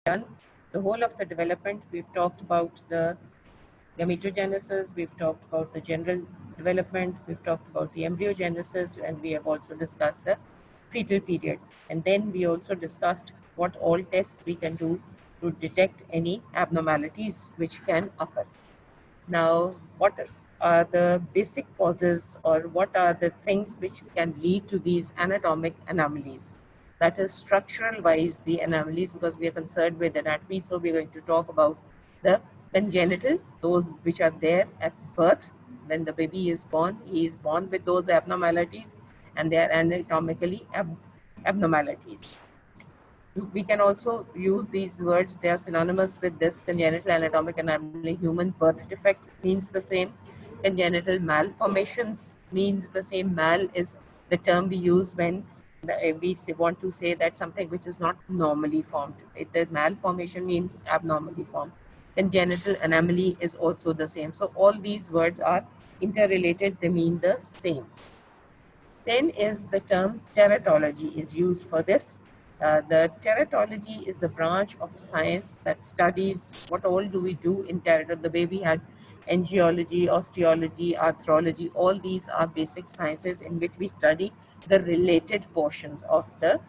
done the whole of the development. We've talked about the gametogenesis, we've talked about the general development, we've talked about the embryogenesis, and we have also discussed the fetal period. And then we also discussed what all tests we can do to detect any abnormalities which can occur. Now, what are the basic causes, or what are the things which can lead to these anatomic anomalies? That is structural wise, the anomalies, because we are concerned with anatomy. So, we are going to talk about the congenital, those which are there at birth. When the baby is born, he is born with those abnormalities, and they are anatomically abnormalities. We can also use these words, they are synonymous with this: congenital anatomic anomaly. Human birth defects means the same. Congenital malformations means the same. Mal is the term we use when want to say that something which is not normally formed. The malformation means abnormally formed. Congenital anomaly is also the same. So all these words are interrelated, they mean the same. Then is the term teratology is used for this. The teratology is the branch of science that studies what all do we do in teratology. The baby had angiology, osteology, arthrology. All these are basic sciences in which we study the related portions of the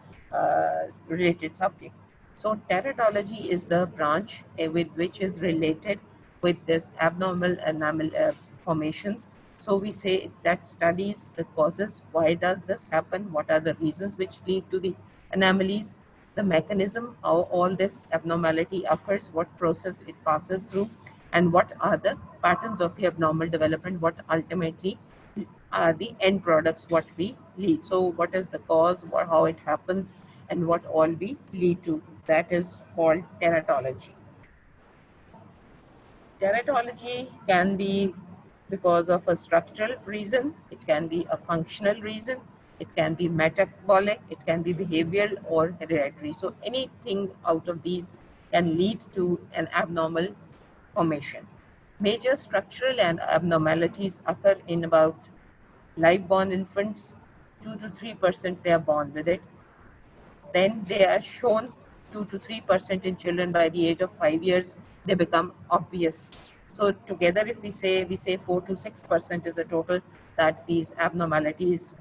related subject. So teratology is the branch with which is related with this abnormal enamel formations. So we say that studies the causes. Why does this happen? What are the reasons which lead to the anomalies? The mechanism, how all this abnormality occurs, what process it passes through, and what are the patterns of the abnormal development, what ultimately are the end products, what we lead. So what is the cause, how it happens, and what all we lead to. That is called teratology. Teratology can be because of a structural reason, it can be a functional reason, it can be metabolic, it can be behavioral or hereditary. So anything out of these can lead to an abnormal formation. Major structural and abnormalities occur in about live born infants. 2 to 3% they are born with it. Then they are shown 2 to 3% in children. By the age of 5 years, they become obvious. So together, if we say 4 to 6% is the total that these abnormalities,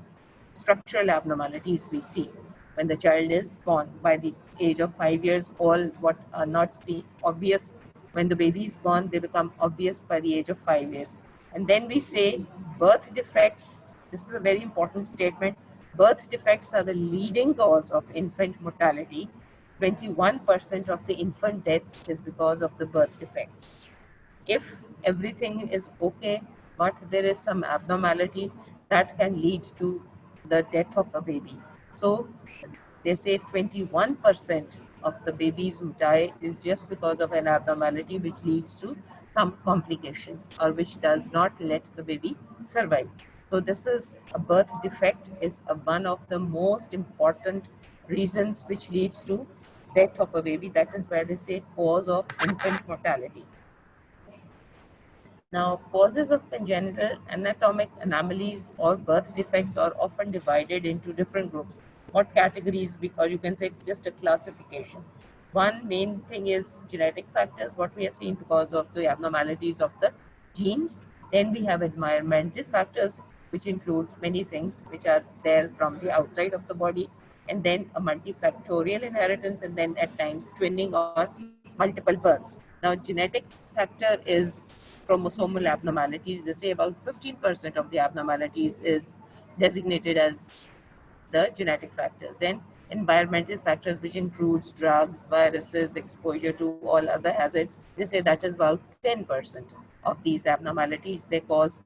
structural abnormalities, we see when the child is born. By the age of 5 years, all what are not see obvious when the baby is born, they become obvious by the age of 5 years. And then we say birth defects. This is a very important statement. Birth defects are the leading cause of infant mortality. 21% of the infant deaths is because of the birth defects. If everything is okay, but there is some abnormality, that can lead to the death of a baby. So they say 21% of the babies who die is just because of an abnormality which leads to some complications or which does not let the baby survive. So this is a birth defect is one of the most important reasons which leads to death of a baby. That is why they say cause of infant mortality. Now, causes of congenital anatomic anomalies or birth defects are often divided into different groups. What categories, or you can say it's just a classification. One main thing is genetic factors, what we have seen because of the abnormalities of the genes. Then we have environmental factors, which includes many things which are there from the outside of the body, and then a multifactorial inheritance, and then at times twinning or multiple births. Now, genetic factor is chromosomal abnormalities. They say about 15% of the abnormalities is designated as the genetic factors. Then environmental factors, which includes drugs, viruses, exposure to all other hazards, they say that is about 10% of these abnormalities they cause.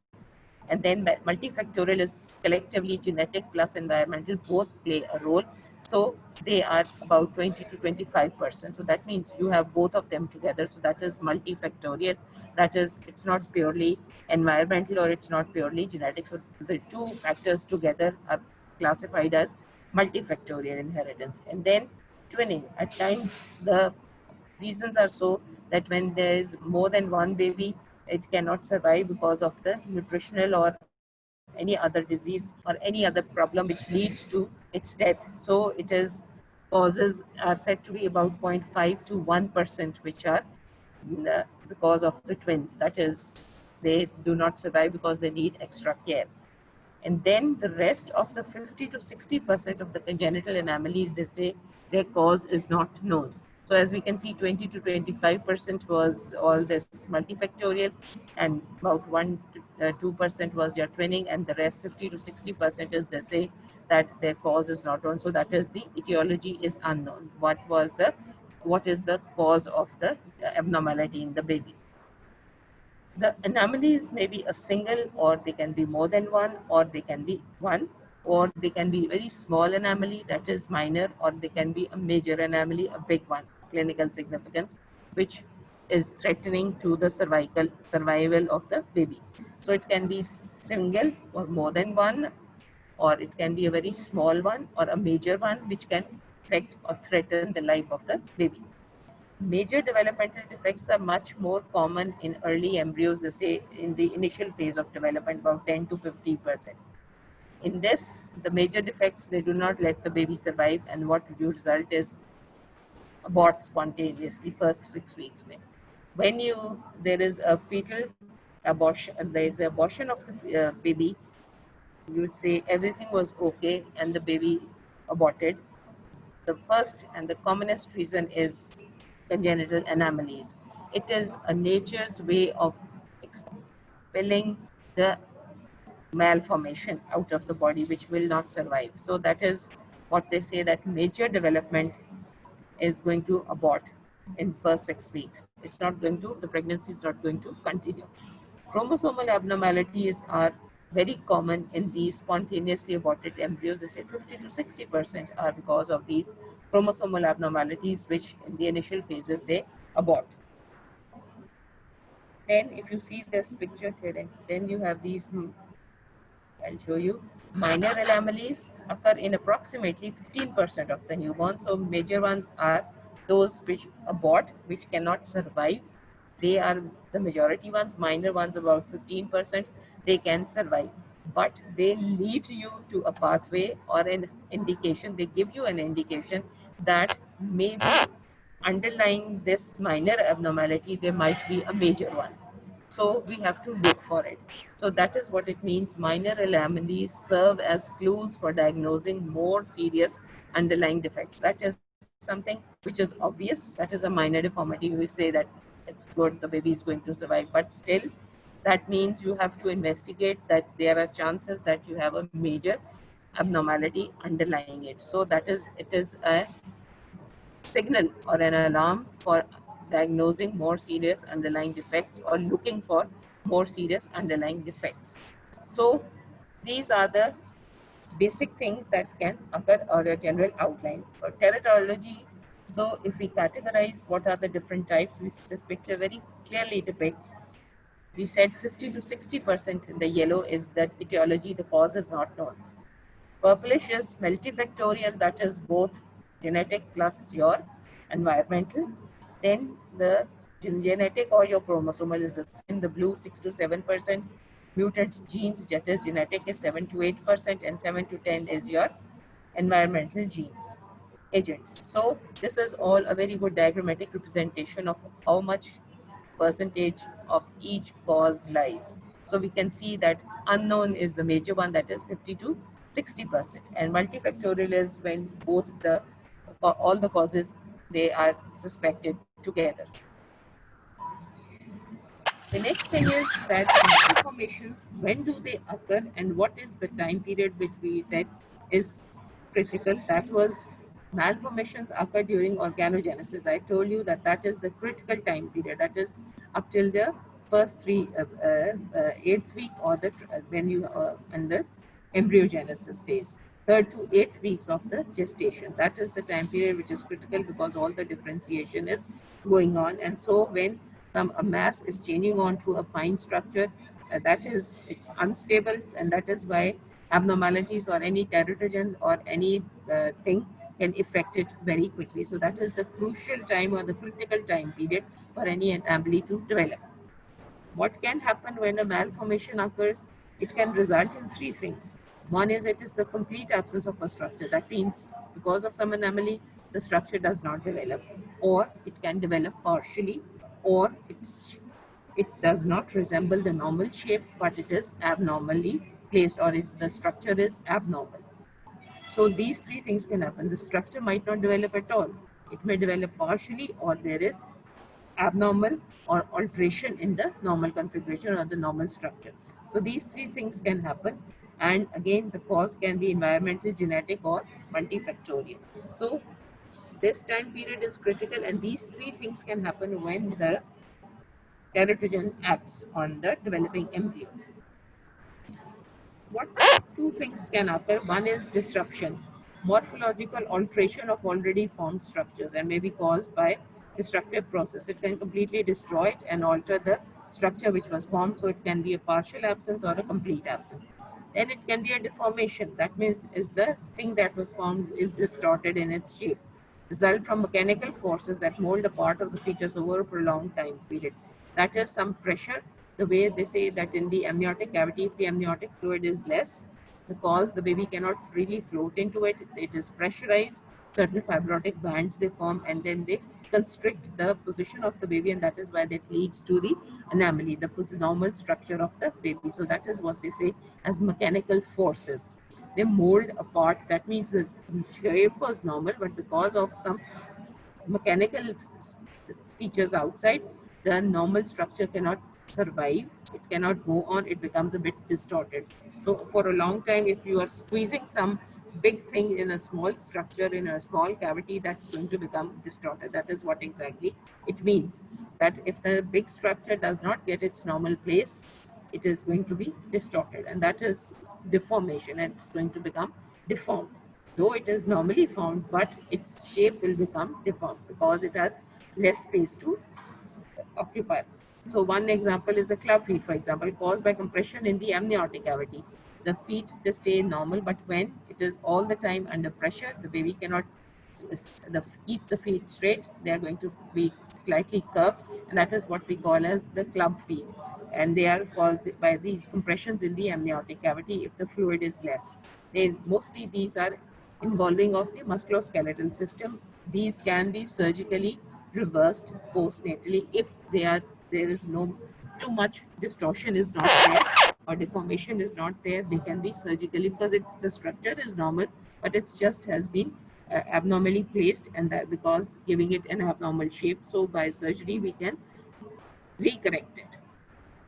And then multifactorial is collectively genetic plus environmental, both play a role. So they are about 20 to 25%. So that means you have both of them together. So that is multifactorial. That is, it's not purely environmental or it's not purely genetic. So the two factors together are classified as multifactorial inheritance. And then twinning. At times, the reasons are so that when there is more than one baby, it cannot survive because of the nutritional or any other disease or any other problem which leads to its death. So it is causes are said to be about 0.5 to 1%, which are the cause of the twins. That is, they do not survive because they need extra care. And then the rest of the 50 to 60% of the congenital anomalies, they say their cause is not known. So as we can see, 20 to 25% was all this multifactorial, and about 1 to 2% was your twinning, and the rest 50 to 60% is, they say, that their cause is not known. So that is, the etiology is unknown. What is the cause of the abnormality in the baby? The anomalies may be a single, or they can be more than one, or they can be one, or they can be very small anomaly, that is minor, or they can be a major anomaly, a big one, clinical significance, which is threatening to the survival of the baby. So it can be single or more than one, or it can be a very small one or a major one, which can affect or threaten the life of the baby. Major developmental defects are much more common in early embryos, they say in the initial phase of development, about 10 to 50%. In this, the major defects, they do not let the baby survive, and what you result is abort spontaneously first 6 weeks. When there is a fetal abortion, there is an abortion of the baby, you would say everything was okay and the baby aborted. The first and the commonest reason is congenital anomalies. It is a nature's way of expelling the malformation out of the body, which will not survive. So that is what they say, that major development is going to abort in first 6 weeks. It's not going to, the pregnancy is not going to continue. Chromosomal abnormalities are very common in these spontaneously aborted embryos. They say 50 to 60% are because of these chromosomal abnormalities, which in the initial phases they abort. Then, if you see this picture here, then you have these, I'll show you. Minor anomalies occur in approximately 15% of the newborn. So major ones are those which abort, which cannot survive. They are the majority ones. Minor ones, about 15%, they can survive. But they lead you to a pathway or an indication. They give you an indication that maybe underlying this minor abnormality, there might be a major one. So we have to look for it. So that is what it means. Minor anomalies serve as clues for diagnosing more serious underlying defects. That is something which is obvious. That is a minor deformity. We say that it's good, the baby is going to survive, but still, that means you have to investigate that there are chances that you have a major abnormality underlying it. So it is a signal or an alarm for diagnosing more serious underlying defects or looking for more serious underlying defects. So these are the basic things that can occur, or a general outline for teratology. So if we categorize what are the different types, this picture very clearly depicts. We said 50 to 60% in the yellow is the etiology, the cause is not known. Purplish is multifactorial, that is both genetic plus your environmental. Then the genetic or your chromosomal is the same. The blue 6 to 7%. Mutant genes, that is genetic, is 7 to 8%, and 7 to 10 is your environmental genes agents. So this is all a very good diagrammatic representation of how much percentage of each cause lies. So we can see that unknown is the major one, that is 50 to 60%, and multifactorial is when both the all the causes, they are suspected together. The next thing is that malformations, when do they occur, and what is the time period which we said is critical? That was, malformations occur during organogenesis. I told you that that is the critical time period. That is up till the first eighth week, or when you are under embryogenesis phase. Third to eighth weeks of the gestation. That is the time period which is critical, because all the differentiation is going on. And so when a mass is changing on to a fine structure, it's unstable, and that is why abnormalities or any teratogen or any thing can affect it very quickly. So that is the crucial time or the critical time period for any anomaly to develop. What can happen when a malformation occurs? It can result in three things. One is, it is the complete absence of a structure. That means because of some anomaly, the structure does not develop, or it can develop partially, or it does not resemble the normal shape, but it is abnormally placed, or the structure is abnormal. So these three things can happen. The structure might not develop at all. It may develop partially, or there is abnormal or alteration in the normal configuration or the normal structure. So these three things can happen. And again, the cause can be environmental, genetic, or multifactorial. So this time period is critical, and these three things can happen when the teratogen acts on the developing embryo. What two things can occur? One is disruption, morphological alteration of already formed structures, and may be caused by destructive process. It can completely destroy it and alter the structure which was formed, so it can be a partial absence or a complete absence. Then it can be a deformation. That means is the thing that was formed is distorted in its shape, result from mechanical forces that mold a part of the fetus over a prolonged time period. That is some pressure. The way they say that in the amniotic cavity, if the amniotic fluid is less, because the baby cannot freely float into it, it is pressurized. Certain fibrotic bands they form, and then they constrict the position of the baby, and that is why that leads to the anomaly, the normal structure of the baby. So that is what they say as mechanical forces. They mold a part. That means the shape was normal, but because of some mechanical features outside, the normal structure cannot survive. It cannot go on. It becomes a bit distorted. So for a long time, if you are squeezing some big thing in a small structure, in a small cavity, that's going to become distorted. That is what exactly it means. That if the big structure does not get its normal place, it is going to be distorted, and that is deformation, and it's going to become deformed. Though it is normally formed, but its shape will become deformed because it has less space to occupy. So one example is a club feet, for example, caused by compression in the amniotic cavity. The feet they stay normal, but when it is all the time under pressure, the baby cannot keep the feet straight. They are going to be slightly curved, and that is what we call as the club feet. And they are caused by these compressions in the amniotic cavity if the fluid is less. Then mostly these are involving of the musculoskeletal system. These can be surgically reversed postnatally if there is no too much distortion is not there or deformation is not there. They can be surgically, because it's the structure is normal, but it's just has been abnormally placed, and that because giving it an abnormal shape, so by surgery we can recorrect it.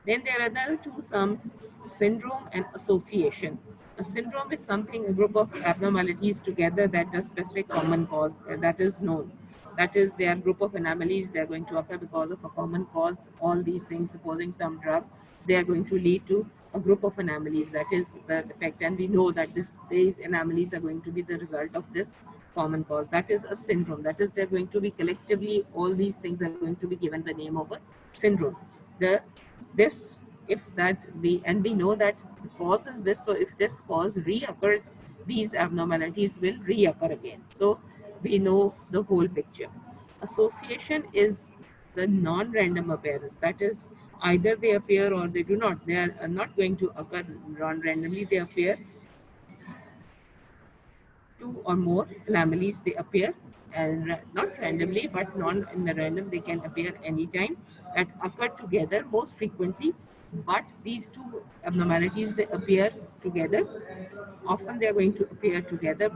Then there are other two terms, syndrome and association. A syndrome is something, a group of abnormalities together that a specific common cause that is known. That is, they are group of anomalies, they are going to occur because of a common cause. All these things, supposing some drug, they are going to lead to a group of anomalies. That is the effect. And we know that these anomalies are going to be the result of this common cause. That is a syndrome. That is, they're going to be collectively, all these things are going to be given the name of a syndrome. The this if that we and we know that the cause is this, so if this cause reoccurs, these abnormalities will reoccur again. So we know the whole picture. Association is the non-random appearance. That is, either they appear or they do not. They are not going to occur non-randomly. They appear two or more anomalies they appear, and not randomly but non in the random, they can appear anytime, that occur together most frequently. But these two abnormalities, they appear together. Often they are going to appear together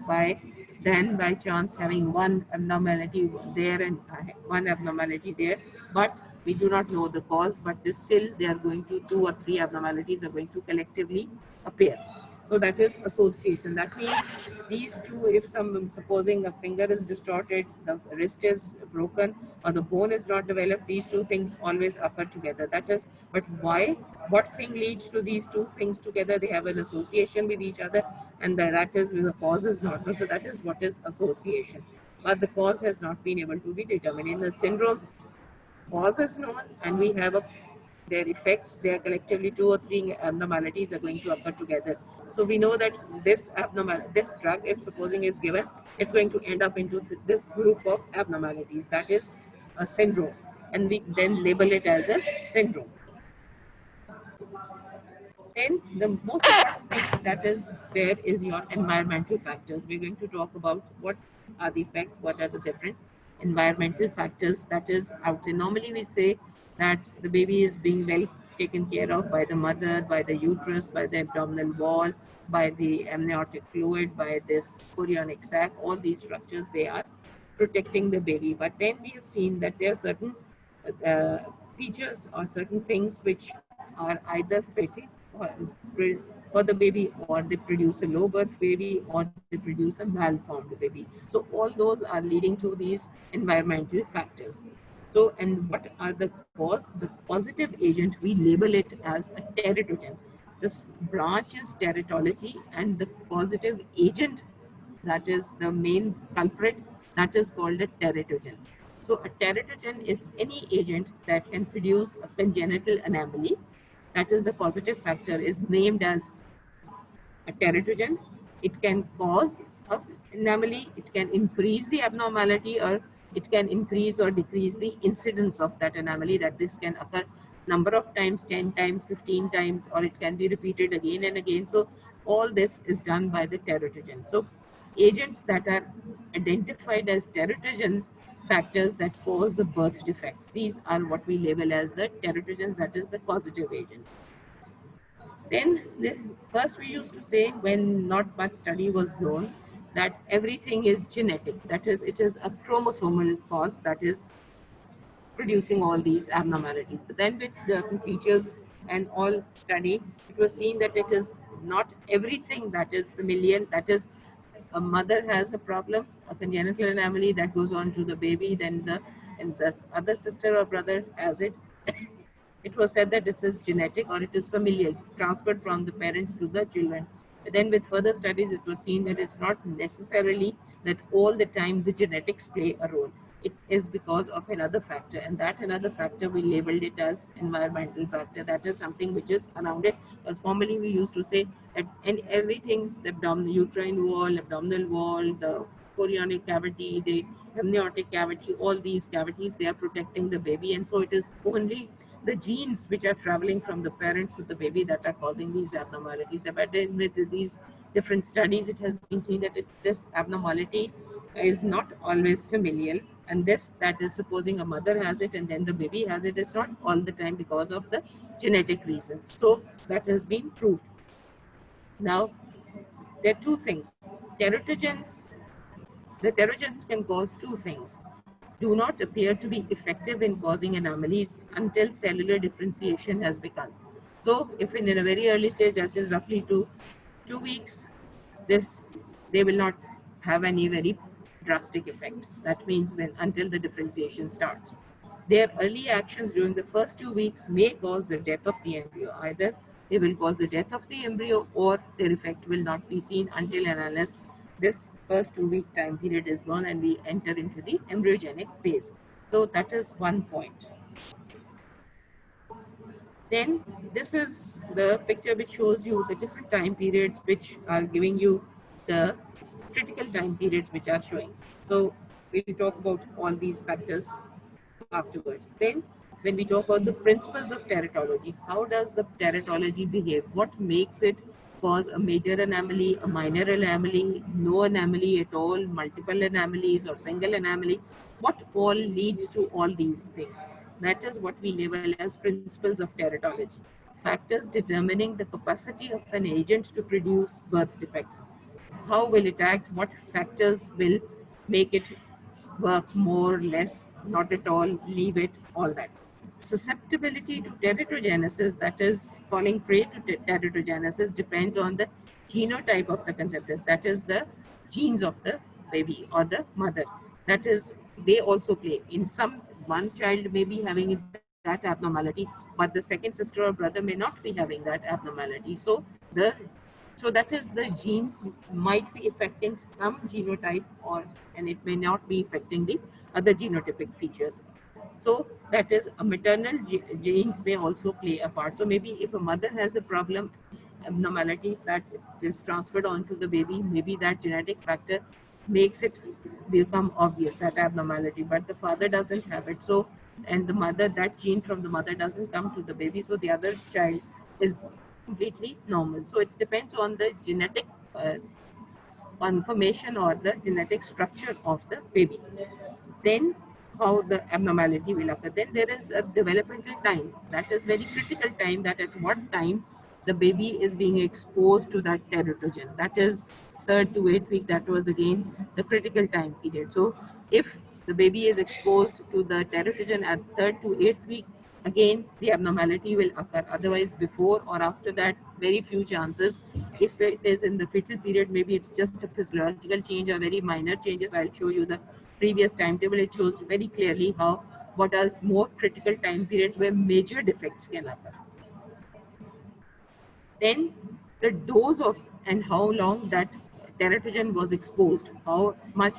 by then by chance having one abnormality there and one abnormality there, but we do not know the cause, but this still they are going to, two or three abnormalities are going to collectively appear. So that is association. That means these two, if some supposing a finger is distorted, the wrist is broken, or the bone is not developed, these two things always occur together. That is, but why? What thing leads to these two things together? They have an association with each other, and that is the cause is not known. So that is what is association. But the cause has not been able to be determined. In the syndrome, cause is known, and we have their effects. They are collectively two or three abnormalities are going to occur together. So we know that this drug, if supposing is given, it's going to end up into this group of abnormalities. That is a syndrome, and we then label it as a syndrome. Then the most important thing that is there is your environmental factors. We're going to talk about what are the effects, what are the different environmental factors that is out there. Normally we say that the baby is being well taken care of by the mother, by the uterus, by the abdominal wall, by the amniotic fluid, by this chorionic sac. All these structures, they are protecting the baby. But then we have seen that there are certain uh, features or certain things which are either fatal for the baby, or they produce a low birth baby, or they produce a malformed baby. So all those are leading to these environmental factors. So, and what are the cause? The causative agent, we label it as a teratogen. This branch is teratology, and the causative agent, that is the main culprit, that is called a teratogen. So a teratogen is any agent that can produce a congenital anomaly. That is the causative factor is named as a teratogen. It can cause a anomaly, it can increase the abnormality, or it can increase or decrease the incidence of that anomaly. That this can occur number of times, 10 times, 15 times, or it can be repeated again and again. So all this is done by the teratogen. So agents that are identified as teratogens, factors that cause the birth defects, these are what we label as the teratogens, that is the causative agent. Then, first we used to say, when not much study was known, that everything is genetic. That is, it is a chromosomal cause that is producing all these abnormalities. But then, with the features and all study, it was seen that it is not everything that is familial. That is, a mother has a problem, a congenital anomaly that goes on to the baby, then the other sister or brother has it. It was said that this is genetic or it is familial, transferred from the parents to the children. But then, with further studies, it was seen that it's not necessarily that all the time the genetics play a role. It is because of another factor, and that another factor we labeled it as environmental factor. That is something which is around it. As formerly we used to say that in everything, the abdominal uterine wall, abdominal wall, the chorionic cavity, the amniotic cavity, all these cavities, they are protecting the baby, and so it is only the genes which are traveling from the parents to the baby that are causing these abnormalities. But then with these different studies, it has been seen that this abnormality is not always familial, and this, that is supposing a mother has it and then the baby has it, is not all the time because of the genetic reasons. So that has been proved. Now, there are two things. Teratogens, the teratogens can cause two things. Do not appear to be effective in causing anomalies until cellular differentiation has begun. So, if in a very early stage, that is roughly 2 weeks, this they will not have any very drastic effect. That means when until the differentiation starts. Their early actions during the first 2 weeks may cause the death of the embryo. Either they will cause the death of the embryo, or their effect will not be seen until and unless this first 2 week time period is gone and we enter into the embryogenic phase. So that is one point. Then this is the picture which shows you the different time periods which are giving you the critical time periods which are showing. So we'll talk about all these factors afterwards. Then, when we talk about the principles of teratology, how does the teratology behave? What makes it cause a major anomaly, a minor anomaly, no anomaly at all, multiple anomalies, or single anomaly? What all leads to all these things? That is what we label as principles of teratology. Factors determining the capacity of an agent to produce birth defects. How will it act? What factors will make it work more, less, not at all, leave it, all that. Susceptibility to teratogenesis, that is falling prey to teratogenesis, depends on the genotype of the conceptus, that is the genes of the baby or the mother. That is, they also play. In some, one child may be having that abnormality, but the second sister or brother may not be having that abnormality. So the so that is, the genes might be affecting some genotype, or and it may not be affecting the other genotypic features. So that is, a maternal genes may also play a part. So maybe if a mother has a problem, abnormality that is transferred onto the baby, maybe that genetic factor makes it become obvious, that abnormality, but the father doesn't have it. So, and the mother, that gene from the mother doesn't come to the baby, so the other child is completely normal. So it depends on the genetic conformation or the genetic structure of the baby. Then how the abnormality will occur. Then there is a developmental time. That is very critical time, that at what time the baby is being exposed to that teratogen. That is third to eighth week. That was again the critical time period. So if the baby is exposed to the teratogen at third to eighth week, again the abnormality will occur. Otherwise, before or after that, very few chances. If it is in the fetal period, maybe it's just a physiological change or very minor changes. I'll show you the previous timetable. It shows very clearly how what are more critical time periods where major defects can occur. Then the dose of and how long that teratogen was exposed, how much,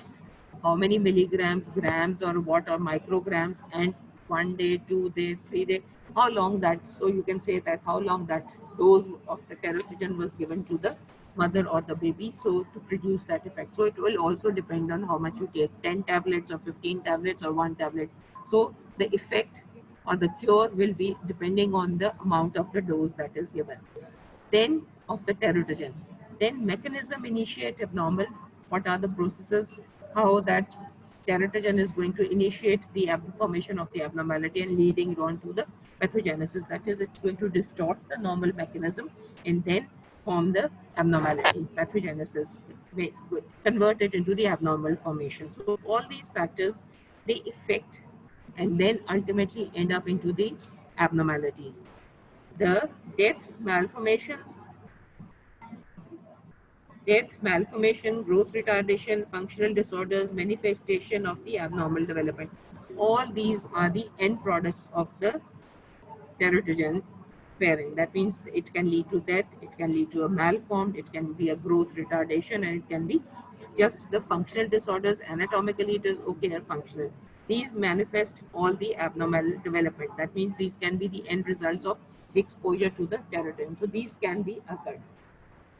how many milligrams, grams, or what, or micrograms, and 1 day, 2 days, 3 days, how long that. So you can say that how long that dose of the teratogen was given to the mother or the baby, so to produce that effect. So it will also depend on how much you take, 10 tablets or 15 tablets or 1 tablet. So the effect or the cure will be depending on the amount of the dose that is given. Then of the teratogen. Then mechanism initiate abnormal. What are the processes? How that teratogen is going to initiate the formation of the abnormality and leading on to the pathogenesis. That is, it's going to distort the normal mechanism and then form the abnormality, pathogenesis, convert it into the abnormal formation. So all these factors, they affect and then ultimately end up into the abnormalities. The death, malformation, growth retardation, functional disorders, manifestation of the abnormal development. All these are the end products of the teratogen pairing. That means it can lead to death, it can lead to a malformed, it can be a growth retardation, and it can be just the functional disorders. Anatomically, it is okay or functional. These manifest all the abnormal development. That means these can be the end results of exposure to the teratogen. So these can be occurred.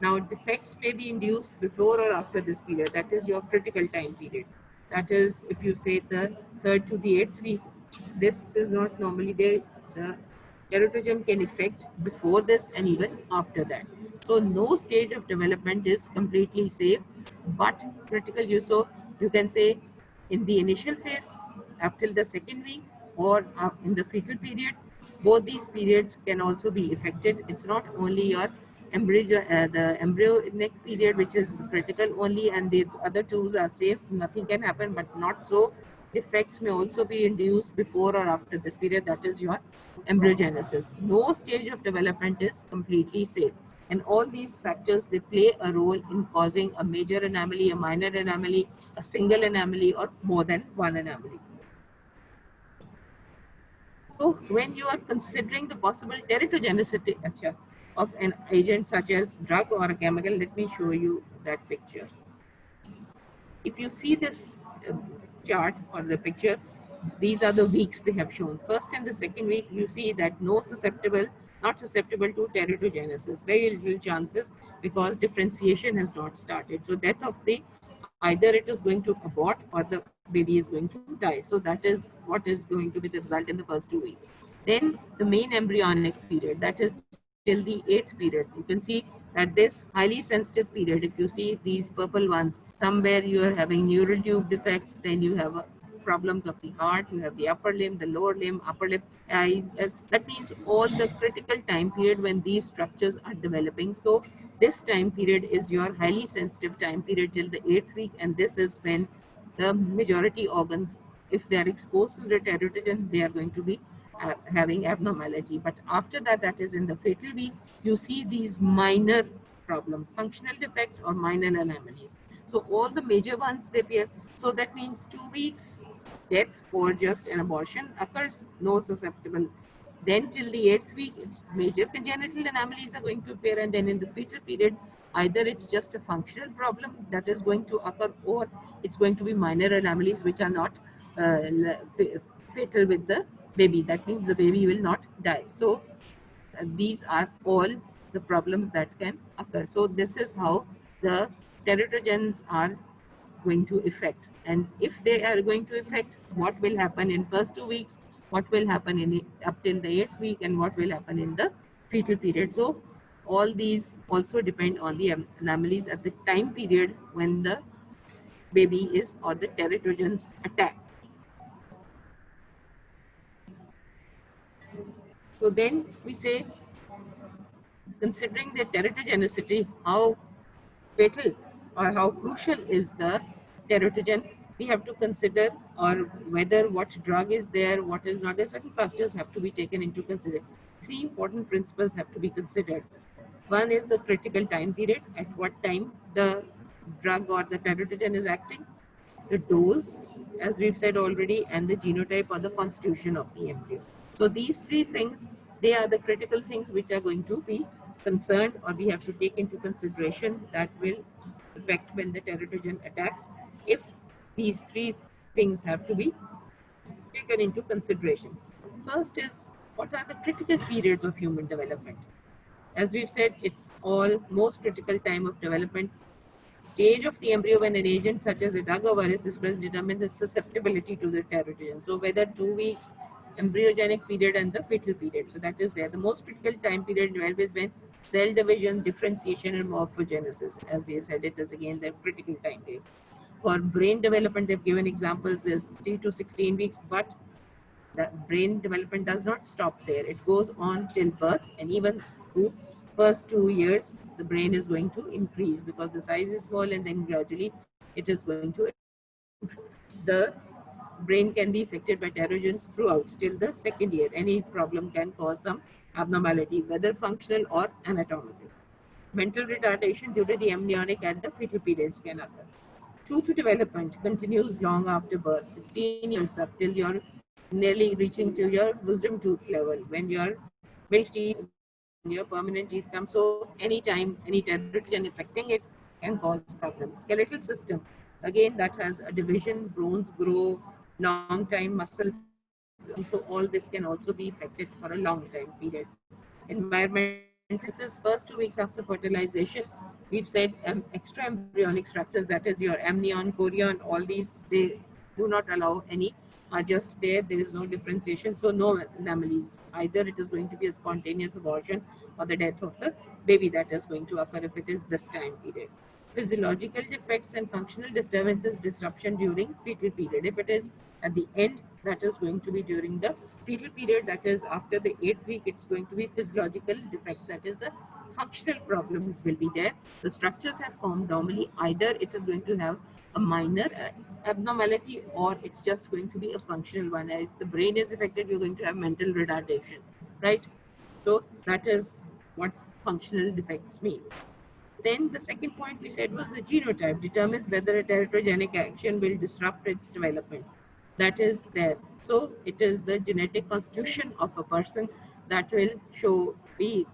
Now, defects may be induced before or after this period. That is your critical time period. That is, if you say the third to the eighth week, this is not normally there. The teratogen can affect before this and even after that. So, no stage of development is completely safe, but critical use. So, you can say in the initial phase, up till the second week, or in the fetal period, both these periods can also be affected. It's not only your the embryonic period which is critical only, and the other two are safe, nothing can happen, but not so. Defects may also be induced before or after this period, that is your embryogenesis. No stage of development is completely safe. And all these factors, they play a role in causing a major anomaly, a minor anomaly, a single anomaly, or more than one anomaly. So when you are considering the possible teratogenicity of an agent such as drug or a chemical, let me show you that picture. If you see this chart or the picture, these are the weeks they have shown. First and the second week, you see that not susceptible to teratogenesis, very little chances, because differentiation has not started. So death of the, either it is going to abort or the baby is going to die. So that is what is going to be the result in the first 2 weeks. Then the main embryonic period, that is till the eighth period. You can see that this highly sensitive period, if you see these purple ones, somewhere you are having neural tube defects, then you have problems of the heart, you have the upper limb, the lower limb, upper limb, eyes. That means all the critical time period when these structures are developing. So this time period is your highly sensitive time period till the eighth week, and this is when the majority organs, if they are exposed to the teratogen, they are going to be having abnormality. But after that, that is in the fatal week, you see these minor problems, functional defects or minor anomalies. So all the major ones, they appear. So that means 2 weeks death or just an abortion occurs, no susceptible. Then till the eighth week, it's major congenital anomalies are going to appear, and then in the fetal period, either it's just a functional problem that is going to occur, or it's going to be minor anomalies which are not fatal with the baby. That means the baby will not die. So these are all the problems that can occur. So this is how the teratogens are going to affect, and if they are going to affect, what will happen in first 2 weeks, what will happen in up till the eighth week, and what will happen in the fetal period. So all these also depend on the anomalies at the time period when the baby is or the teratogens attack. So then we say, considering the teratogenicity, how fatal or how crucial is the teratogen, we have to consider, or whether what drug is there, what is not there. Certain factors have to be taken into consideration. Three important principles have to be considered. One is the critical time period, at what time the drug or the teratogen is acting, the dose, as we've said already, and the genotype or the constitution of the embryo. So these three things, they are the critical things which are going to be concerned, or we have to take into consideration, that will affect when the teratogen attacks. If these three things have to be taken into consideration. First is, what are the critical periods of human development? As we've said, it's all most critical time of development stage of the embryo when an agent such as a drug or virus is present determines its susceptibility to the teratogen. So whether 2 weeks embryogenic period and the fetal period. So that is there. The most critical time period in 12 is when cell division, differentiation, and morphogenesis. As we have said, it is again the critical time period. For brain development, they've given examples is 3 to 16 weeks, but the brain development does not stop there. It goes on till birth, and even through first 2 years, the brain is going to increase because the size is small, and then gradually it is going to. The brain can be affected by teratogens throughout till the second year. Any problem can cause some abnormality, whether functional or anatomical. Mental retardation due to the embryonic and the fetal periods can occur. Tooth development continues long after birth, 16 years up till you're nearly reaching to your wisdom tooth level. When your milk teeth, when your permanent teeth come, so anytime any teratogen affecting it can cause problems. Skeletal system, again, that has a division, bones grow, long time muscle formation. So all this can also be affected for a long time period. Environmental influences, first 2 weeks after fertilization, we've said extra embryonic structures, that is your amnion, chorion, all these, they do not allow any, are just there. There is no differentiation, so no anomalies. Either it is going to be a spontaneous abortion or the death of the baby that is going to occur if it is this time period. Physiological defects and functional disturbances, disruption during fetal period. If it is at the end, that is going to be during the fetal period, that is after the 8th week, it's going to be physiological defects, that is the functional problems will be there. The structures have formed normally, either it is going to have a minor abnormality, or it's just going to be a functional one. If the brain is affected, you're going to have mental retardation, right? So that is what functional defects mean. Then the second point we said was the genotype determines whether a teratogenic action will disrupt its development. That is there. So it is the genetic constitution of a person that will show be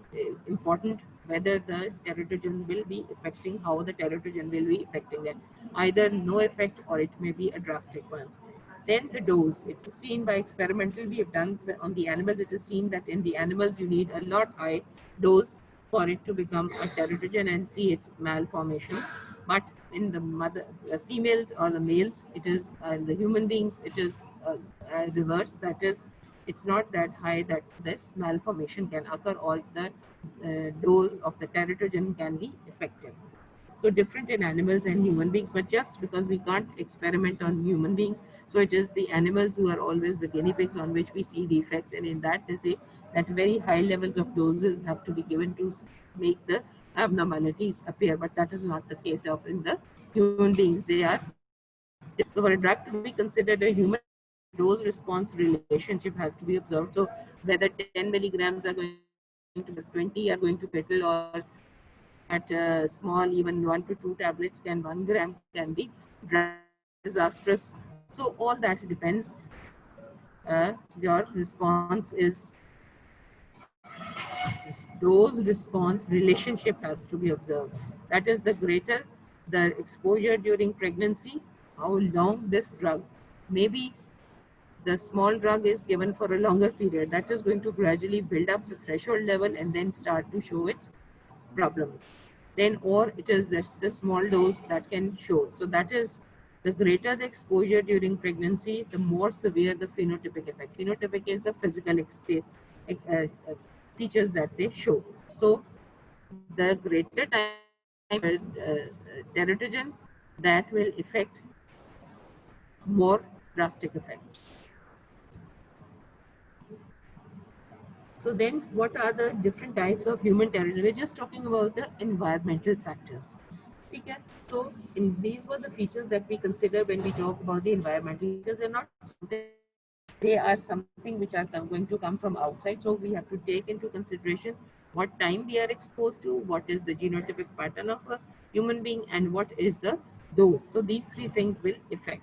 important, whether the teratogen will be affecting, how the teratogen will be affecting it. Either no effect, or it may be a drastic one. Then the dose. It's seen by experimental. We have done on the animals. It is seen that in the animals you need a lot high dose for it to become a teratogen and see its malformations. But in the mother, females or the males, it is the human beings. It is reverse. That is, it's not that high that this malformation can occur, or the dose of the teratogen can be effective. So different in animals and human beings, but just because we can't experiment on human beings, so it is the animals who are always the guinea pigs on which we see the effects. And in that, they say that very high levels of doses have to be given to make the abnormalities appear, but that is not the case of in the human beings. They are, so for a drug to be considered a human, dose response relationship has to be observed. So whether 10 milligrams are going to be 20 are going to petal, or at small, even 1 to 2 tablets can 1 gram can be disastrous. So all that depends. Your response is, this dose response relationship has to be observed. That is, the greater the exposure during pregnancy, how long this drug, maybe the small drug is given for a longer period, that is going to gradually build up the threshold level and then start to show its problems. Then, or it is this a small dose that can show. So that is, the greater the exposure during pregnancy, the more severe the phenotypic effect. Phenotypic is the physical features that they show. So the greater time teratogen, that will affect more drastic effects. So then, what are the different types of human terrorism? We're just talking about the environmental factors. Okay? So these were the features that we consider when we talk about the environmental factors. They're not something, they are something which are going to come from outside. So we have to take into consideration what time we are exposed to, what is the genotypic pattern of a human being, and what is the dose. So these three things will affect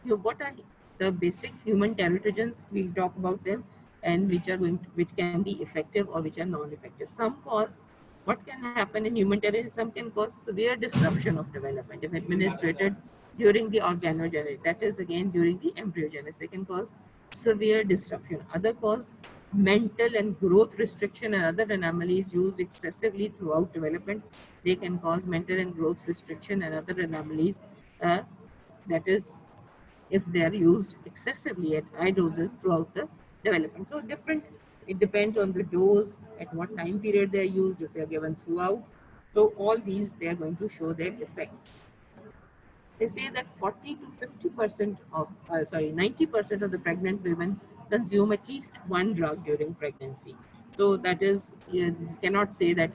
what are the basic human teratogens. We'll talk about them, and which are going to, which can be effective or which are non-effective. Some cause, what can happen in human teratogens, some can cause severe disruption of development if administered during the organogenesis, that is again during the embryogenesis. They can cause severe disruption. Other cause mental and growth restriction and other anomalies used excessively throughout development. They can cause mental and growth restriction and other anomalies, that is if they are used excessively at high doses throughout the development. So different, it depends on the dose, at what time period they are used, if they are given throughout. So all these, they are going to show their effects. They say that 40 to 50% of, 90% of the pregnant women consume at least one drug during pregnancy. So that is, you cannot say that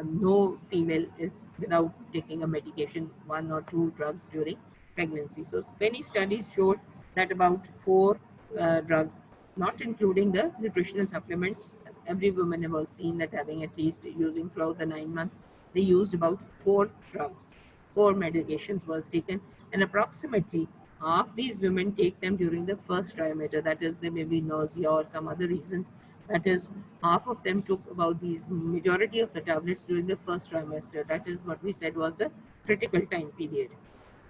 no female is without taking a medication, one or two drugs during pregnancy. So many studies showed that about four drugs, not including the nutritional supplements, every woman was seen that having at least using throughout the 9 months, they used about four drugs, four medications was taken, and approximately half these women take them during the first trimester. That is, there may be nausea or some other reasons. That is, half of them took about these majority of the tablets during the first trimester. That is what we said was the critical time period.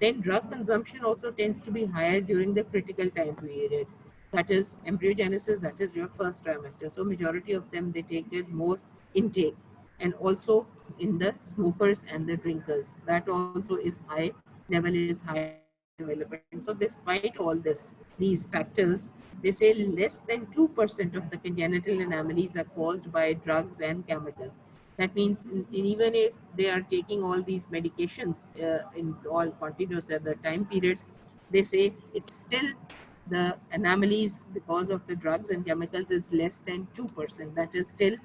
Then drug consumption also tends to be higher during the critical time period. That is embryogenesis, that is your first trimester. So majority of them, they take it more intake. And also in the smokers and the drinkers, that also is high, level is high during the development. So despite all this, these factors, they say less than 2% of the congenital anomalies are caused by drugs and chemicals. That means even if they are taking all these medications in all continuous at the time periods, they say it's still the anomalies because of the drugs and chemicals is less than 2%. That is still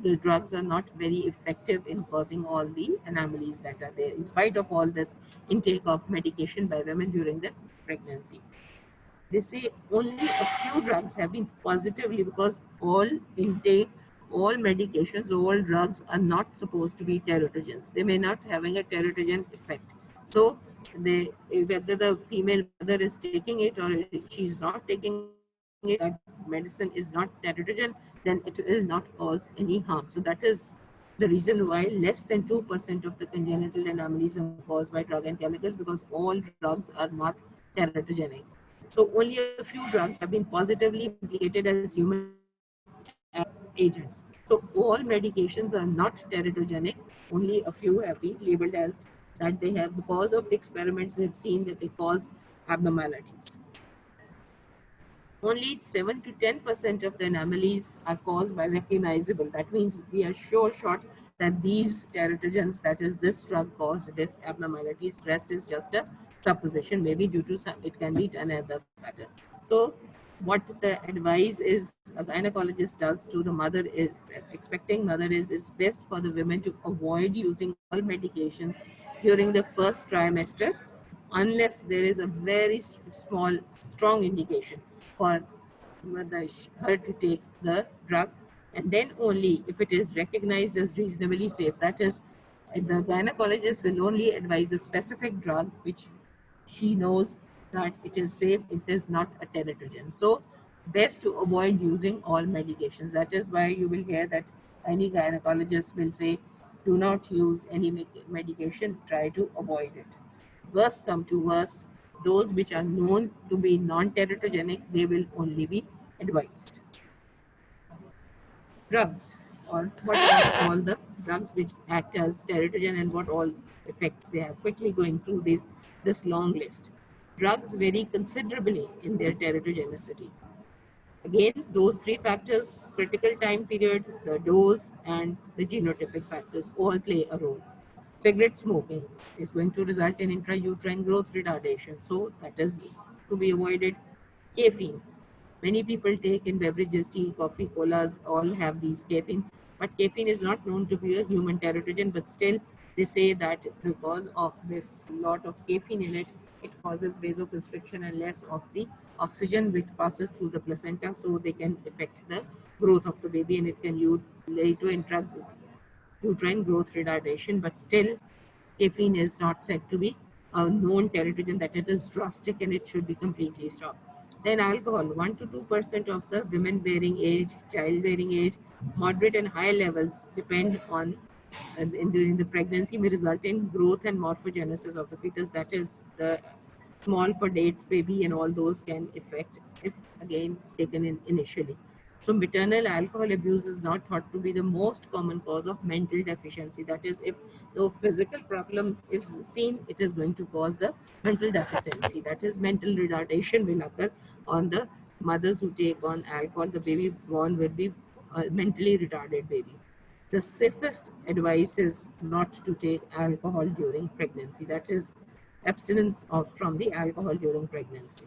the drugs are not very effective in causing all the anomalies that are there, in spite of all this intake of medication by women during the pregnancy. They say only a few drugs have been positively, because all intake, all medications, all drugs are not supposed to be teratogens. They may not having a teratogen effect. So they, whether the female mother is taking it or she's not taking it, if that medicine is not teratogen, then it will not cause any harm. So that is the reason why less than 2% of the congenital anomalies are caused by drug and chemicals, because all drugs are not teratogenic. So only a few drugs have been positively implicated as human agents. So all medications are not teratogenic. Only a few have been labeled as that they have, because of the experiments they've seen that they cause abnormalities. Only 7 to 10% of the anomalies are caused by recognizable. That means we are sure shot that these teratogens, that is this drug caused this abnormalities. Rest is just a supposition, maybe due to some, it can be another factor. So what the advice is a gynecologist does to the mother is, expecting mother is, it's best for the women to avoid using all medications during the first trimester, unless there is a very small, strong indication for her to take the drug, and then only if it is recognized as reasonably safe. That is, the gynecologist will only advise a specific drug which she knows that it is safe, it is not a teratogen. So best to avoid using all medications. That is why you will hear that any gynecologist will say, do not use any medication, try to avoid it. Worse come to worse, those which are known to be non-teratogenic, they will only be advised. Drugs, or what are all the drugs which act as teratogen and what all effects they have. Quickly going through this long list. Drugs vary considerably in their teratogenicity. Again, those three factors, critical time period, the dose, and the genotypic factors all play a role. Cigarette smoking is going to result in intrauterine growth retardation, so that is to be avoided. Caffeine. Many people take in beverages, tea, coffee, colas, all have these caffeine. But caffeine is not known to be a human teratogen, but still they say that because of this lot of caffeine in it, it causes vasoconstriction and less of the oxygen which passes through the placenta, so they can affect the growth of the baby and it can lead to uterine growth retardation. But still, caffeine is not said to be a known teratogen, that it is drastic and it should be completely stopped. Then alcohol, 1 to 2% of the women bearing age, childbearing age, moderate and high levels depend on during the pregnancy may result in growth and morphogenesis of the fetus. That is the small for dates baby and all those can affect if again taken in initially. So maternal alcohol abuse is not thought to be the most common cause of mental deficiency. That is, if the physical problem is seen, it is going to cause the mental deficiency. That is, mental retardation will occur on the mothers who take on alcohol. The baby born will be a mentally retarded baby. The safest advice is not to take alcohol during pregnancy. That is, abstinence from the alcohol during pregnancy.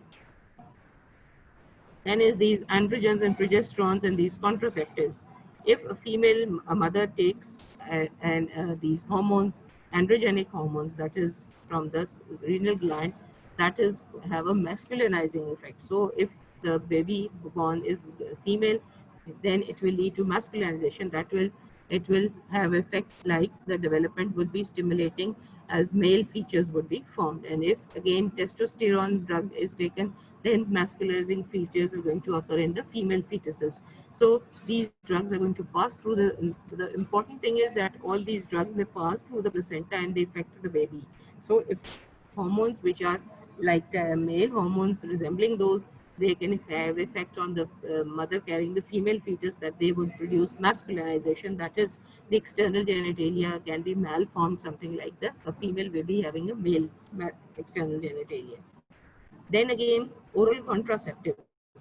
Then is these androgens and progesterones and these contraceptives. If a mother takes these hormones, androgenic hormones, that is from the renal gland, that is have a masculinizing effect. So if the baby born is female, then it will lead to masculinization. It will have effect like the development would be stimulating as male features would be formed. And if again testosterone drug is taken, then masculinizing features are going to occur in the female fetuses. So these drugs are going to pass through the important thing is that all these drugs, they pass through the placenta and they affect the baby. So if hormones which are like male hormones resembling those, they can have effect on the mother carrying the female fetus, that they would produce masculinization. That is, the external genitalia can be malformed, something like a female baby having a male external genitalia. Then again, oral contraceptives,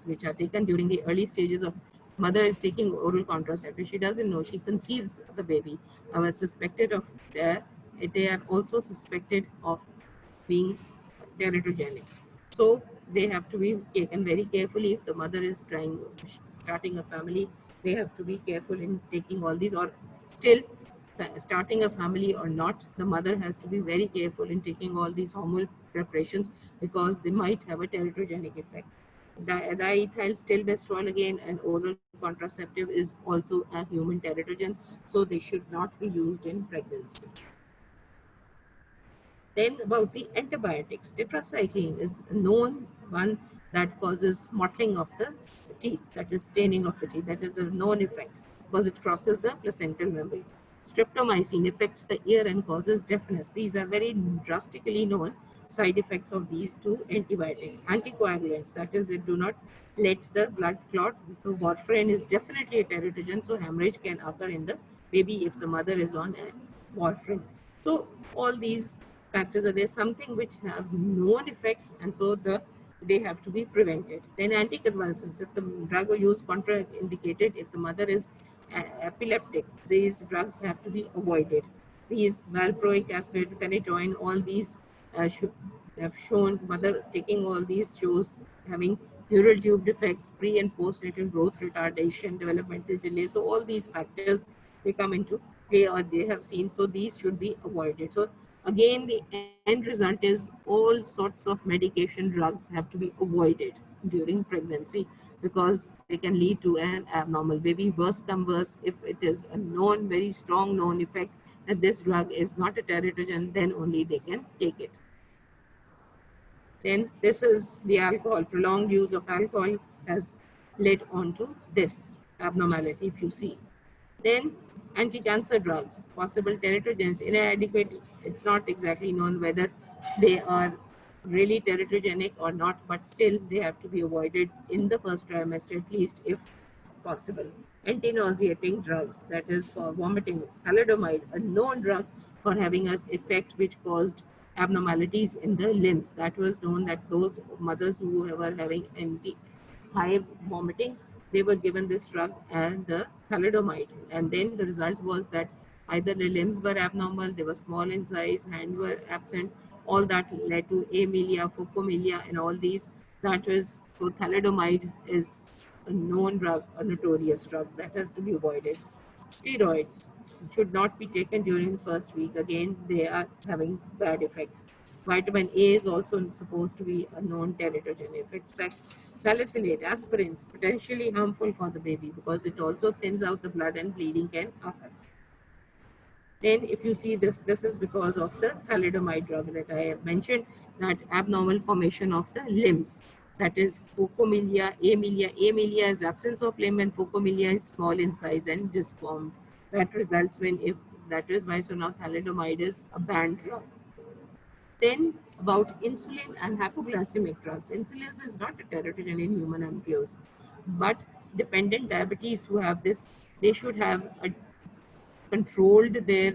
which are taken during the early stages of mother is taking oral contraceptive. She doesn't know. She conceives the baby. Suspected of they are also suspected of being teratogenic. So they have to be taken very carefully. If the mother is starting a family, they have to be careful in taking all these. Or still starting a family or not, the mother has to be very careful in taking all these hormonal preparations because they might have a teratogenic effect. Diethyl stilbestrol, again an oral contraceptive, is also a human teratogen, so they should not be used in pregnancy. Then about the antibiotics, tetracycline is a known one that causes mottling of the teeth, that is staining of the teeth. That is a known effect because it crosses the placental membrane. Streptomycin affects the ear and causes deafness. These are very drastically known side effects of these two antibiotics. Anticoagulants, that is, they do not let the blood clot. So warfarin is definitely a teratogen, so hemorrhage can occur in the baby if the mother is on warfarin. So all these factors are there, something which have known effects, and so they have to be prevented. Then anticonvulsants, if the drug are used contraindicated, if the mother is epileptic, these drugs have to be avoided. These valproic acid, phenytoin, all these have shown mother taking all these shows having neural tube defects, pre and postnatal growth retardation, developmental delay. So all these factors, they come into play or they have seen. So these should be avoided. So again, the end result is all sorts of medication drugs have to be avoided during pregnancy because they can lead to an abnormal baby. Worse come worse, if it is a known, very strong known effect that this drug is not a teratogen, then only they can take it. Then this is the alcohol. Prolonged use of alcohol has led on to this abnormality, if you see. Then anti-cancer drugs, possible teratogens, inadequate. It's not exactly known whether they are really teratogenic or not, but still they have to be avoided in the first trimester at least if possible. Anti-nauseating drugs, that is for vomiting, thalidomide, a known drug for having an effect which caused abnormalities in the limbs. That was known that those mothers who were having high vomiting, they were given this drug and the thalidomide. And then the result was that either the limbs were abnormal, they were small in size, hand were absent. All that led to amelia, phocomelia, and all these. That was so thalidomide is a known drug, a notorious drug that has to be avoided. Steroids should not be taken during the first week. Again, they are having bad effects. Vitamin A is also supposed to be a known teratogen. If it affects salicylate, aspirins, potentially harmful for the baby because it also thins out the blood and bleeding can occur. Then if you see this, this is because of the thalidomide drug that I have mentioned, that abnormal formation of the limbs. That is phocomelia, amelia. Amelia is absence of limb and phocomelia is small in size and disformed. That results when if that is why so now thalidomide is a banned drug. Then about insulin and hypoglycemic drugs. Insulin is not a teratogen in human embryos, but dependent diabetes who have this, they should have a controlled their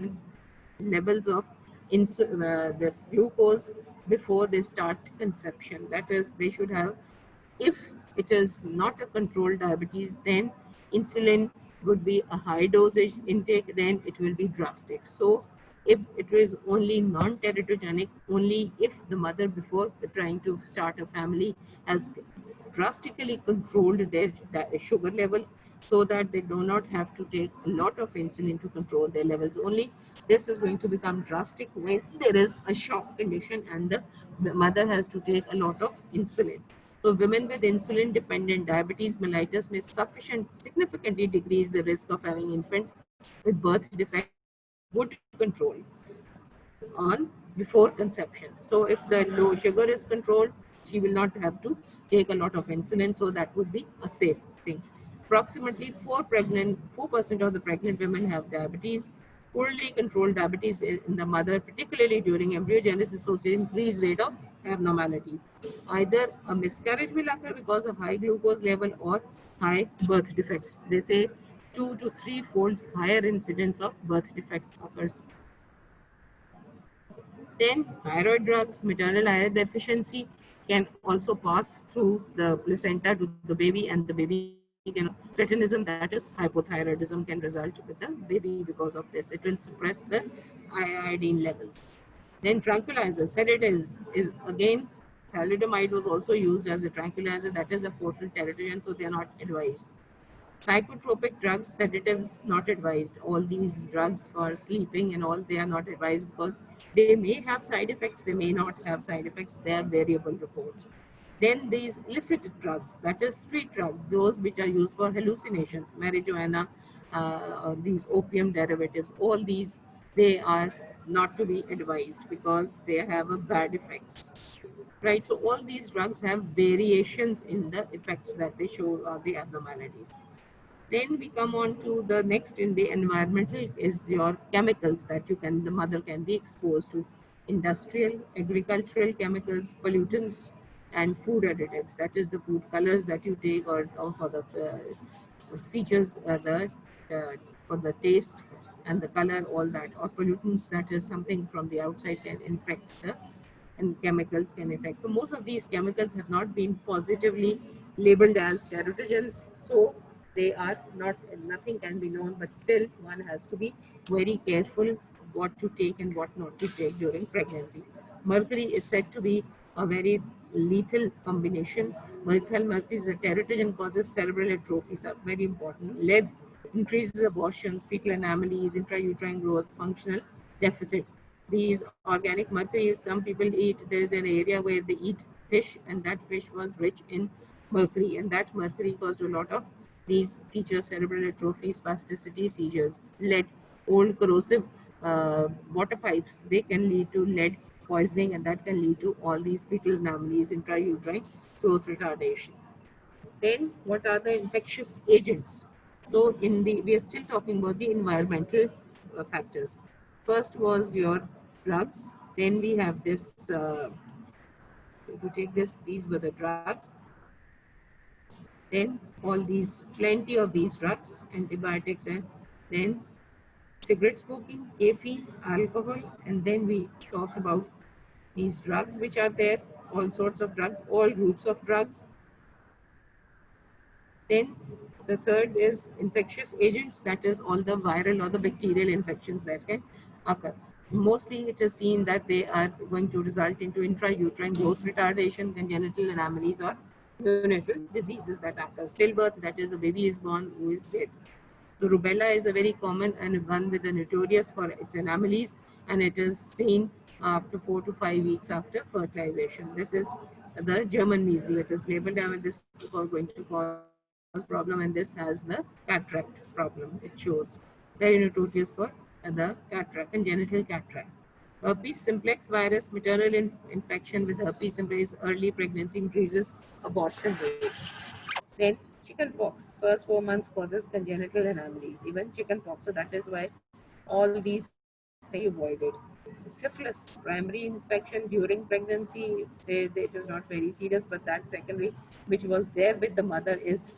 levels of this glucose before they start conception. That is, they should have, if it is not a controlled diabetes, then insulin would be a high dosage intake, then it will be drastic. So if it is only non-teratogenic, only if the mother before trying to start a family has drastically controlled their sugar levels so that they do not have to take a lot of insulin to control their levels. Only this is going to become drastic when there is a shock condition and the mother has to take a lot of insulin. So women with insulin dependent diabetes mellitus may significantly decrease the risk of having infants with birth defects would control on before conception. So if the low sugar is controlled, she will not have to take a lot of insulin. So that would be a safe thing. Approximately 4% of the pregnant women have diabetes. Poorly controlled diabetes in the mother, particularly during embryogenesis, shows an increased rate of abnormalities. Either a miscarriage will occur because of high glucose level or high birth defects. They say 2 to 3 folds higher incidence of birth defects occurs. Then thyroid drugs, maternal iron deficiency can also pass through the placenta to the baby, and the baby can cretinism, that is hypothyroidism, can result with the baby because of this. It will suppress the iodine levels. Then tranquilizers, sedatives is again thalidomide was also used as a tranquilizer, that is a potent teratogen, so they are not advised. Psychotropic drugs, sedatives, not advised. All these drugs for sleeping and all, they are not advised because they may have side effects, they may not have side effects, they are variable reports. Then these illicit drugs, that is street drugs, those which are used for hallucinations, marijuana, these opium derivatives, all these, they are not to be advised because they have a bad effects. Right, so all these drugs have variations in the effects that they show the abnormalities. Then we come on to the next in the environmental is your chemicals that you can, the mother can be exposed to. Industrial, agricultural chemicals, pollutants, and food additives. That is the food colors that you take or for the features, uh, for the taste and the color, all that, or pollutants, that is something from the outside can infect the and chemicals can affect. So most of these chemicals have not been positively labeled as teratogens, so they are not, nothing can be known, but still one has to be very careful what to take and what not to take during pregnancy. Mercury is said to be a very lethal combination. Methyl mercury is a teratogen, causes cerebral atrophy, so very important. Lead increases abortions, fecal anomalies, intrauterine growth, functional deficits. These organic mercury, some people eat, there is an area where they eat fish, and that fish was rich in mercury, and that mercury caused a lot of these features: cerebral atrophy, spasticity, seizures. Lead, old corrosive water pipes, they can lead to lead poisoning, and that can lead to all these fetal anomalies, intrauterine growth retardation. Then what are the infectious agents? So in the, we are still talking about the environmental factors. First was your drugs. Then we have this, if you take this, these were the drugs. Then all these, plenty of these drugs, antibiotics, and then cigarette smoking, caffeine, alcohol, and then we talk about these drugs which are there, all sorts of drugs, all groups of drugs. Then the third is infectious agents, that is all the viral or the bacterial infections that can occur. Mostly it is seen that they are going to result into intrauterine growth retardation, congenital anomalies or neonatal diseases that occur. Stillbirth, that is a baby is born who is dead. The rubella is a very common and one with the notorious for its anomalies, and it is seen after 4 to 5 weeks after fertilization. This is the German measles. It is labeled as this is going to cause problem, and this has the cataract problem. It shows very notorious for the cataract and genital cataract. Herpes simplex virus, maternal infection with herpes simplex, early pregnancy increases abortion rate. Then chickenpox, first 4 months causes congenital anomalies, even chickenpox. So that is why all these things should be avoided. Syphilis, primary infection during pregnancy, it is not very serious, but that secondary, which was there with the mother, is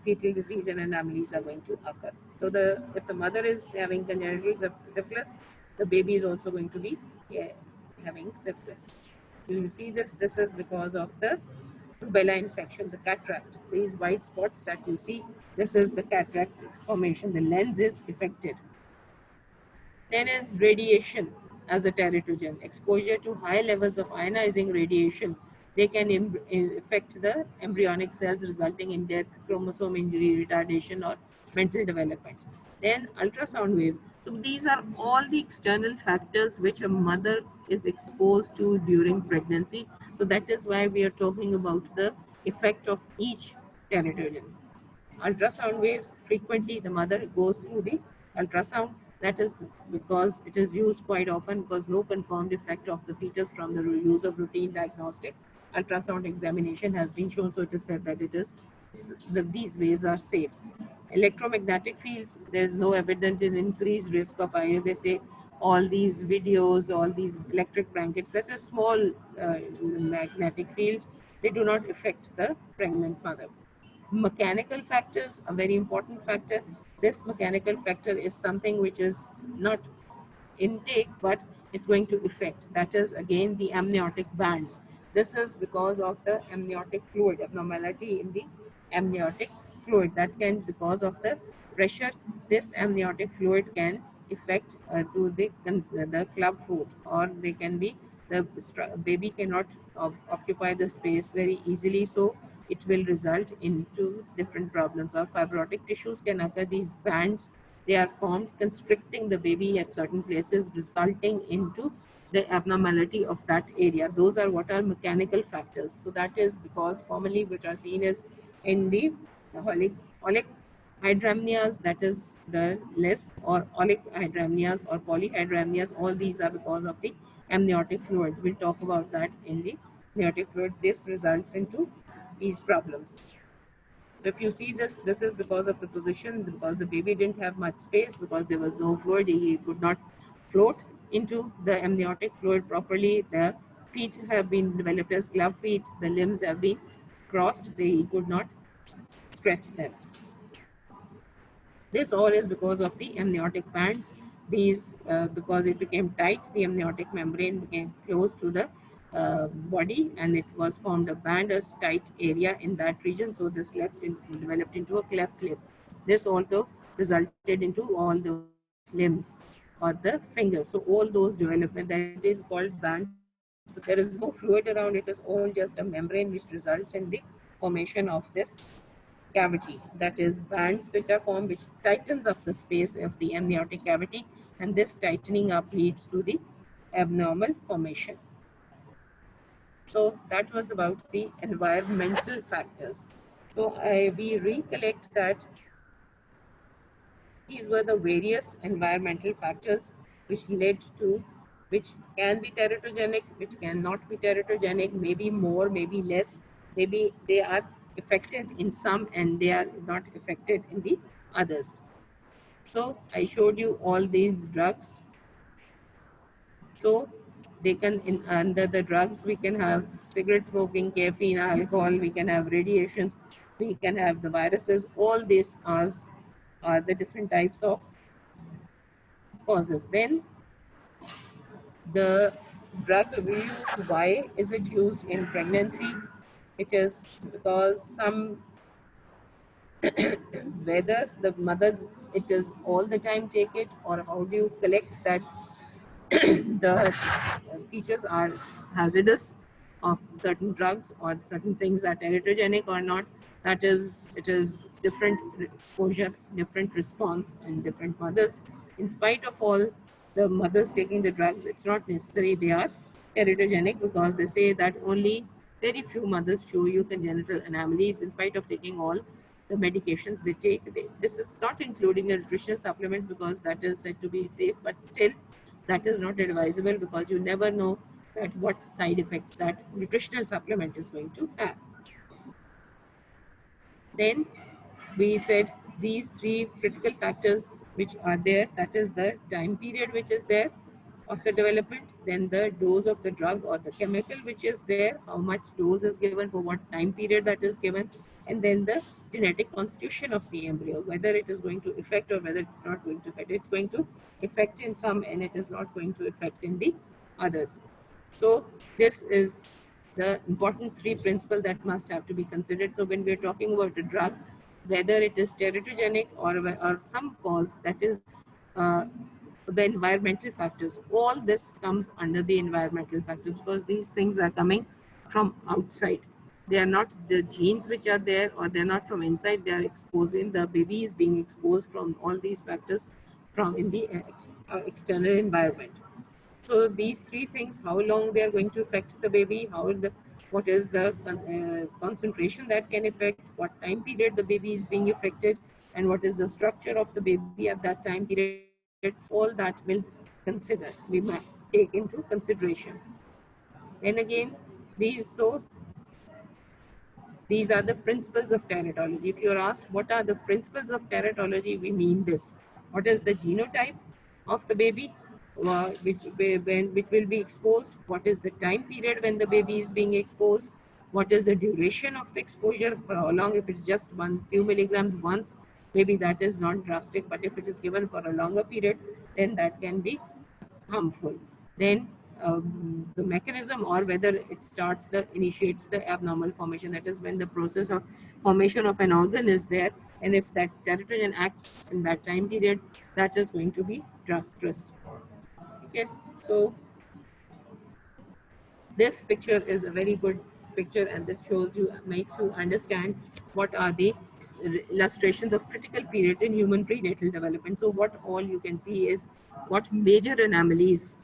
fetal disease and anomalies are going to occur. So the if the mother is having congenital syphilis, the baby is also going to be yeah, having syphilis. So you see this. This is because of the rubella infection, the cataract. These white spots that you see, this is the cataract formation. The lens is affected. Then is radiation as a teratogen. Exposure to high levels of ionizing radiation, they can affect the embryonic cells, resulting in death, chromosome injury, retardation, or mental development. Then ultrasound waves. So these are all the external factors which a mother is exposed to during pregnancy. So that is why we are talking about the effect of each teratogen. Ultrasound waves, frequently the mother goes through the ultrasound. That is because it is used quite often, because no confirmed effect of the fetus from the use of routine diagnostic ultrasound examination has been shown. So it is said that it is that these waves are safe. Electromagnetic fields, there is no evident in increased risk of IO. They say all these videos, all these electric blankets, that's a small magnetic fields. They do not affect the pregnant mother. Mechanical factors, a very important factor. This mechanical factor is something which is not intake, but it's going to affect. That is again the amniotic bands. This is because of the amniotic fluid abnormality in the amniotic fluid. That can, because of the pressure, this amniotic fluid can affect to the club foot, or they can be the baby cannot occupy the space very easily. So it will result into different problems, or fibrotic tissues can occur. These bands, they are formed constricting the baby at certain places, resulting into the abnormality of that area. Those are what are mechanical factors. So that is because commonly which are seen is in the olic hydramnias, that is the less, or olic hydramnias or polyhydramnias. All these are because of the amniotic fluids. We'll talk about that in the amniotic fluid. This results into these problems. So if you see this, this is because of the position, because the baby didn't have much space, because there was no fluid, he could not float into the amniotic fluid properly. The feet have been developed as glove feet, the limbs have been crossed, he could not stretch them. This all is because of the amniotic bands. These, because it became tight, the amniotic membrane became close to the body, and it was formed a band, a tight area in that region. So this developed into a cleft lip. This also resulted into all those limbs or the fingers. So all those development, that is called bands, because there is no fluid around. It is all just a membrane which results in the formation of this cavity, that is bands which are formed, which tightens up the space of the amniotic cavity, and this tightening up leads to the abnormal formation. So that was about the environmental factors. So we recollect that these were the various environmental factors which led to, which can be teratogenic, which cannot be teratogenic, maybe more, maybe less, maybe they are affected in some and they are not affected in the others. So I showed you all these drugs. So they can, in under the drugs, we can have cigarette smoking, caffeine, alcohol, we can have radiations, we can have the viruses. All these are the different types of causes. Then the drug we use, why is it used in pregnancy? It is because some whether the mothers, it is all the time take it, or how do you collect that the features are hazardous of certain drugs or certain things are teratogenic or not. That is, it is different exposure, different response in different mothers. In spite of all the mothers taking the drugs, it's not necessary they are teratogenic, because they say that only very few mothers show you congenital anomalies in spite of taking all the medications they take. This is not including the nutritional supplements because that is said to be safe, but still that is not advisable because you never know that what side effects that nutritional supplement is going to have. Then we said these three critical factors which are there, that is the time period which is there of the development, then the dose of the drug or the chemical which is there, how much dose is given for what time period that is given, and then the genetic constitution of the embryo, whether it is going to affect or whether it's not going to affect. It's going to affect in some and it is not going to affect in the others. So this is the important three principles that must have to be considered. So when we're talking about a drug, whether it is teratogenic or some cause that is uh, the environmental factors, all this comes under the environmental factors because these things are coming from outside. They are not the genes which are there, or they're not from inside. They are exposing, the baby is being exposed from all these factors from in the external environment. So these three things: how long they are going to affect the baby, what is the concentration that can affect, what time period the baby is being affected, and what is the structure of the baby at that time period. All that will consider. We might take into consideration. Then again, so these are the principles of teratology. If you're asked what are the principles of teratology, we mean this. What is the genotype of the baby, which will be exposed? What is the time period when the baby is being exposed? What is the duration of the exposure? For how long? If it's just one few milligrams once, maybe that is not drastic. But if it is given for a longer period, then that can be harmful. Then the mechanism, or whether it initiates the abnormal formation, that is when the process of formation of an organ is there, and if that teratogen acts in that time period, that is going to be disastrous. Okay, so this picture is a very good picture, and this shows you, makes you understand what are the illustrations of critical periods in human prenatal development. So what all you can see is what major anomalies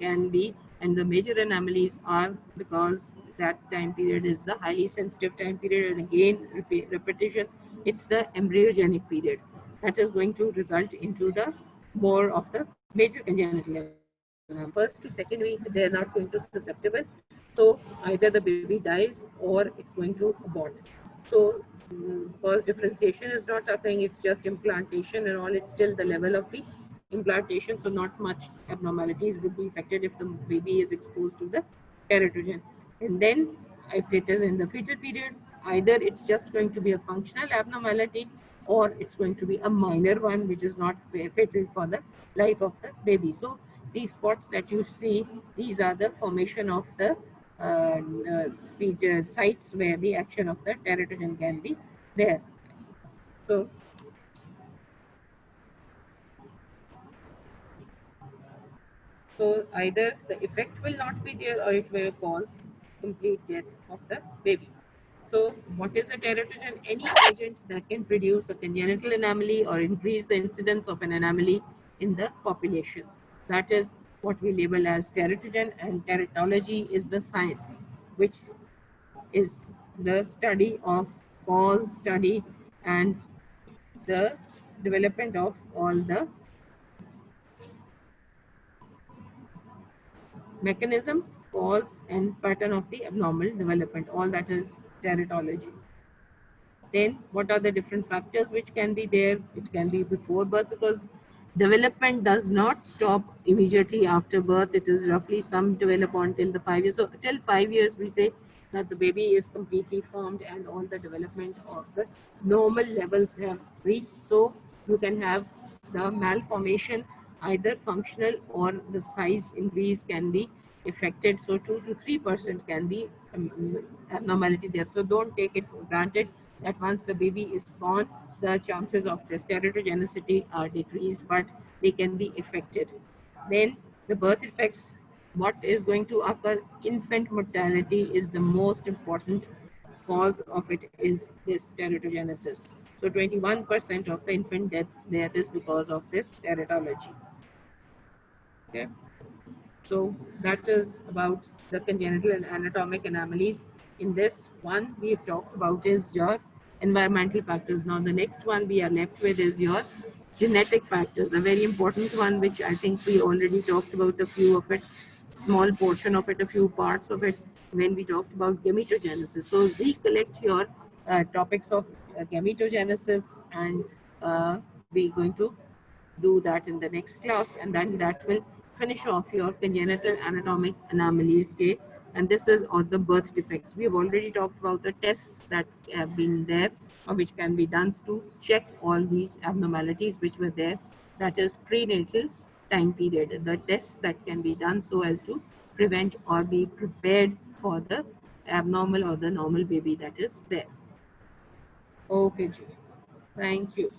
can be, and the major anomalies are because that time period is the highly sensitive time period, and again repetition, it's the embryogenic period that is going to result into the more of the major congenital anomalies. First to second week, they're not going to susceptible. So either the baby dies or it's going to abort. So because differentiation is not a thing, it's just implantation and all, it's still the level of the implantation. So not much abnormalities would be affected if the baby is exposed to the teratogen. And then if it is in the fetal period, either it's just going to be a functional abnormality or it's going to be a minor one which is not fatal for the life of the baby. So these spots that you see, these are the formation of the feature sites where the action of the teratogen can be there. So So either the effect will not be there or it will cause complete death of the baby. So what is a teratogen? Any agent that can produce a congenital anomaly or increase the incidence of an anomaly in the population. That is what we label as teratogen, and teratology is the science which is the study of cause study and the development of all the mechanism, cause, and pattern of the abnormal development. All that is teratology. Then, what are the different factors which can be there? It can be before birth because development does not stop immediately after birth. It is roughly some develop until the 5 years. So, till 5 years, we say that the baby is completely formed and all the development of the normal levels have reached. So, you can have the malformation, either functional or the size increase can be affected. So 2 to 3% can be abnormality there. So don't take it for granted that once the baby is born, the chances of the teratogenicity are decreased, but they can be affected. Then the birth effects, what is going to occur? Infant mortality is the most important cause of it, is this teratogenesis. So 21% of the infant deaths, that is because of this teratology. Okay. So that is about the congenital and anatomic anomalies. In this one, we've talked about is your environmental factors. Now, the next one we are left with is your genetic factors, a very important one, which I think we already talked about a few of it, small portion of it, a few parts of it when we talked about gametogenesis. So recollect your topics of gametogenesis, and we're going to do that in the next class, and then that will finish off your congenital anatomic anomalies. Okay, and this is on the birth defects. We have already talked about the tests that have been there, or which can be done to check all these abnormalities which were there. That is prenatal time period, the tests that can be done so as to prevent or be prepared for the abnormal or the normal baby that is there. Okay, Ji. Thank you.